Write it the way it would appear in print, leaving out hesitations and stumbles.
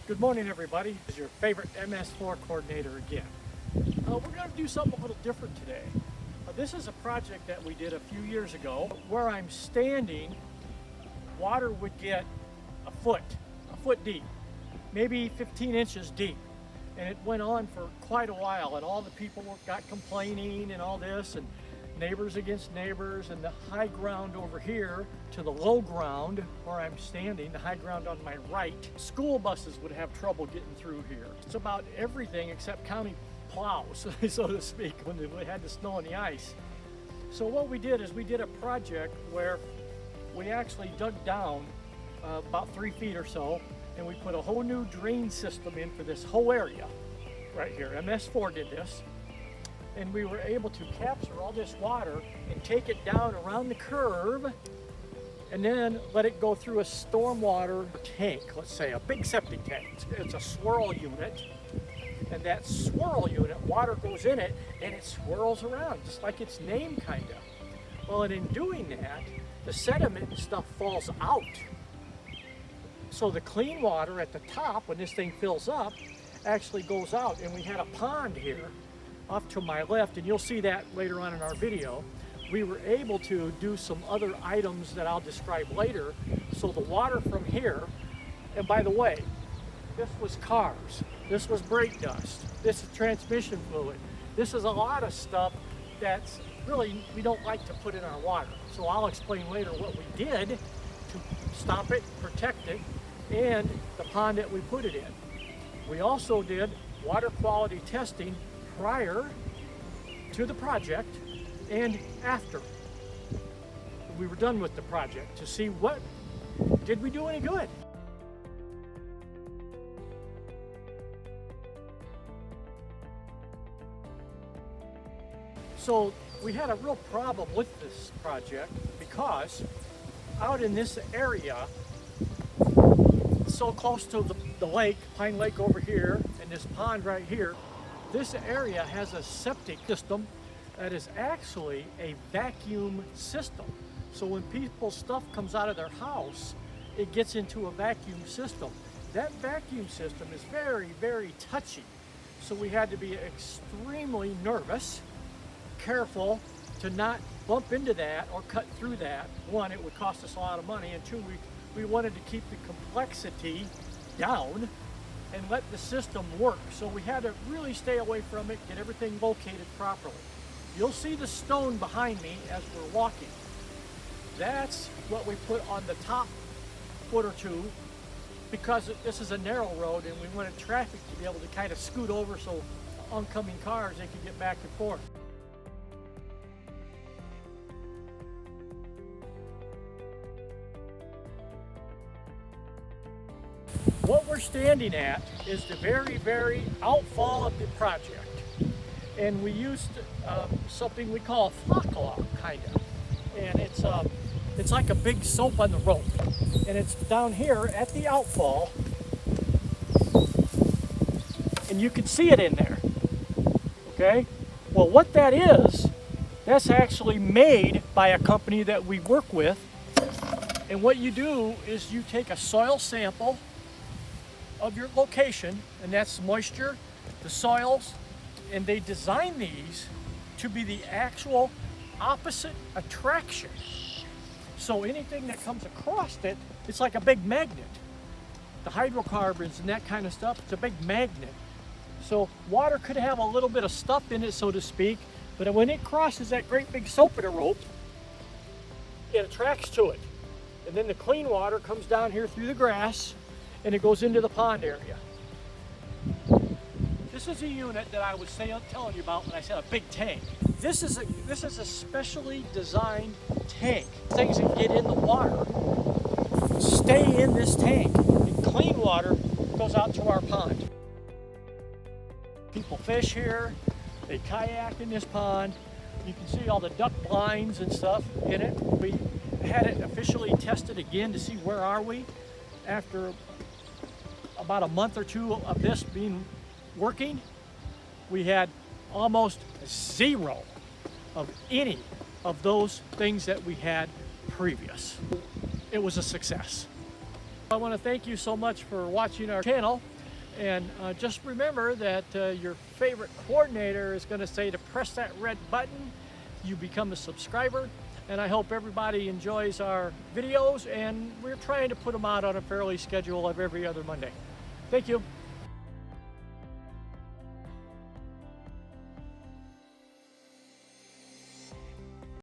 Good morning, everybody. This is your favorite MS4 coordinator again. We're going to do something a little different today. This is a project that we did a few years ago. Where I'm standing, water would get a foot deep, maybe 15 inches deep. And it went on for quite a while, and all the people got complaining and all this, and neighbors against neighbors, and the high ground over here to the low ground where I'm standing, the high ground on my right, school buses would have trouble getting through here. It's about everything except county plows, so to speak, when we had the snow and the ice. So what we did is we did a project where we actually dug down about 3 feet or so, and we put a whole new drain system in for this whole area right here. MS4 did this. And we were able to capture all this water and take it down around the curve and then let it go through a stormwater tank, let's say a big septic tank. It's a swirl unit, and that swirl unit, water goes in it and it swirls around, just like its name kind of. Well, and in doing that, the sediment and stuff falls out. So the clean water at the top, when this thing fills up, actually goes out. And we had a pond here off to my left, and you'll see that later on in our video. We were able to do some other items that I'll describe later. So the water from here, and by the way, this was cars, this was brake dust, this is transmission fluid, this is a lot of stuff that's really we don't like to put in our water. So I'll explain later what we did to stop it, protect it, and the pond that we put it in. We also did water quality testing prior to the project and after we were done with the project to see what did we do any good. So we had a real problem with this project because out in this area, so close to the lake, Pine Lake over here, and this pond right here, this area has a septic system that is actually a vacuum system. So when people's stuff comes out of their house, it gets into a vacuum system. That vacuum system is very, very touchy. So we had to be extremely nervous, careful to not bump into that or cut through that. One, it would cost us a lot of money, and two, we wanted to keep the complexity down and let the system work. So we had to really stay away from it, get everything located properly. You'll see the stone behind me as we're walking. That's what we put on the top foot or two, because this is a narrow road and we wanted traffic to be able to kind of scoot over so oncoming cars, they could get back and forth. What we're standing at is the very, very outfall of the project. And we used something we call a flock log, kind of. And it's like a big soap on the rope. And it's down here at the outfall. And you can see it in there. Okay? Well, what that is, that's actually made by a company that we work with. And what you do is you take a soil sample of your location, and that's moisture, the soils, and they design these to be the actual opposite attraction. So anything that comes across it, it's like a big magnet. The hydrocarbons and that kind of stuff, it's a big magnet. So water could have a little bit of stuff in it, so to speak, but when it crosses that great big soap in a rope, it attracts to it. And then the clean water comes down here through the grass and it goes into the pond area. This is a unit that I was telling you about when I said a big tank. This is a specially designed tank. Things that get in the water stay in this tank, and clean water goes out to our pond. People fish here, they kayak in this pond. You can see all the duck blinds and stuff in it. We had it officially tested again to see where are we after about a month or two of this being working. We had almost zero of any of those things that we had previous. It was a success. I want to thank you so much for watching our channel. And just remember that your favorite coordinator is going to say to press that red button. You become a subscriber, and I hope everybody enjoys our videos, and we're trying to put them out on a fairly schedule of every other Monday. Thank you.